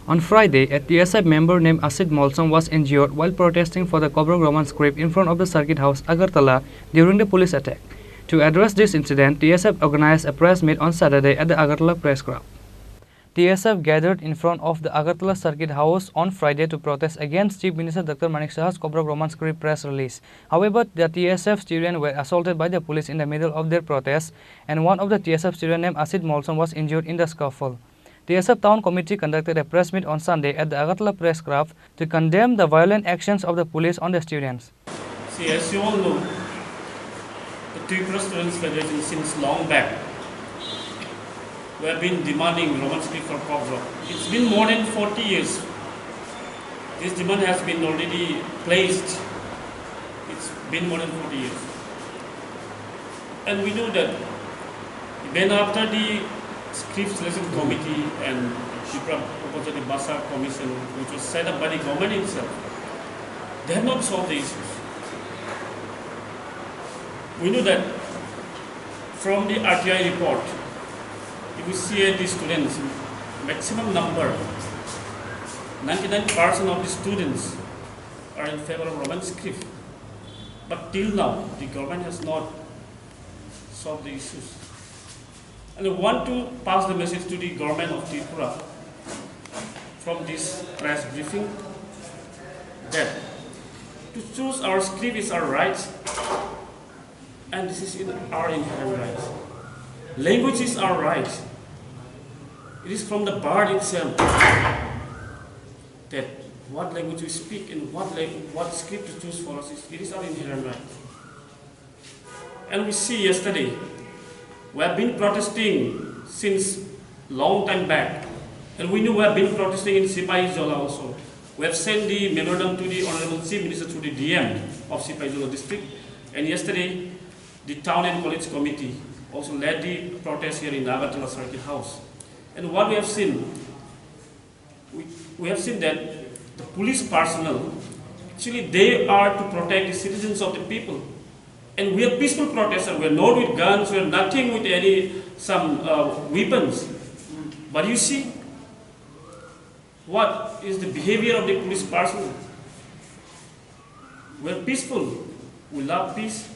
On Friday, a TSF member named Asid Molsom was injured while protesting for the Khorang Roman script in front of the Circuit House, Agartala, during the police attack. To address this incident, TSF organized a press meet on Saturday at the Agartala Press Club. TSF gathered in front of the Agartala Circuit House on Friday to protest against Chief Minister Dr. Manik Saha's Khorang Roman script press release. However, the TSF students were assaulted by the police in the middle of their protest, and one of the TSF students named Asid Molsom was injured in the scuffle. TSF Town Committee conducted a press meet on Sunday at the Agartala Press Club to condemn the violent actions of the police on the students. See, as you all know, the Tripura Students' Federation since long back, we have been demanding Roman script for Khorang. It's been more than 40 years. This demand has been already placed. It's been more than 40 years. And we know that even after the Script Selection Committee and Tripura Opportunity Basa Commission, which was set up by the government itself, they have not solved the issues. We know that from the RTI report, if you see the students, maximum number, 99% of the students are in favor of Roman script. But till now, the government has not solved the issues. And I want to pass the message to the government of Tripura from this press briefing that to choose our script is our right, and this is our inherent right. Language is our right. It is from the birth itself that what language we speak and what script to choose for us, it is our inherent right. And we see yesterday, we have been protesting since long time back, and we know we have been protesting in Sipai Jola also. We have sent the memorandum to the Honorable Chief Minister through the DM of Sipai Jola district, and yesterday the Town and College Committee also led the protest here in Agartala Circuit House. And what we have seen, we have seen that the police personnel, actually they are to protect the citizens of the people. And we are peaceful protesters. We are not with guns. We are nothing with some weapons. But you see, what is the behavior of the police personnel? We are peaceful. We love peace.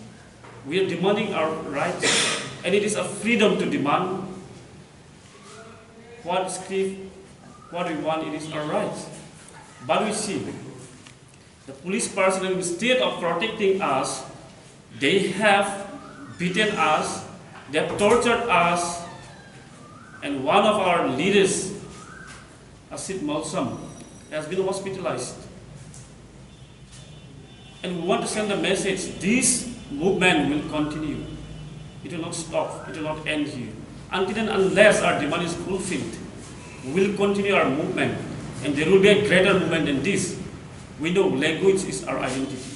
We are demanding our rights, and it is a freedom to demand what script, what we want. It is our rights. But we see the police personnel, instead of protecting us, they have beaten us, they have tortured us, and one of our leaders, Asid Molsom, has been hospitalized. And we want to send a message: this movement will continue. It will not stop, it will not end here. Until and unless our demand is fulfilled, we will continue our movement, and there will be a greater movement than this. We know language is our identity.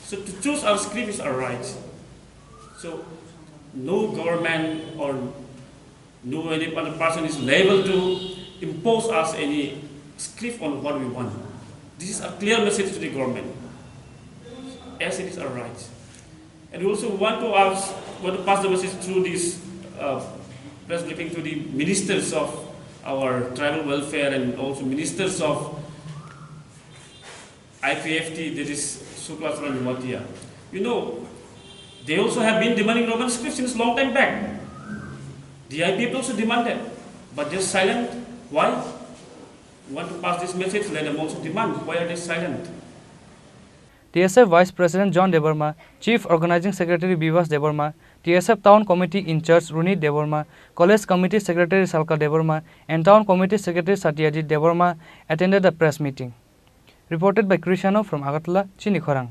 So to choose our script is our right. So no government or no any other person is liable to impose us any script on what we want. This is a clear message to the government, as it is our right. And we also want to pass the message through this press briefing to the ministers of our tribal welfare and also ministers of IPFT, that is Suklatra and Matia. You know, they also have been demanding Roman script since long time back. The IPFT also demanded, but they're silent. Why? We want to pass this message, let them also demand. Why are they silent? TSF Vice President John Devarma, Chief Organizing Secretary Bivas Devarma, TSF Town Committee in Charge Runit Devarma, College Committee Secretary Salka Devarma, and Town Committee Secretary Satyajit Devarma attended the press meeting. Reported by Krishano from Agartala, Chini, Khorang.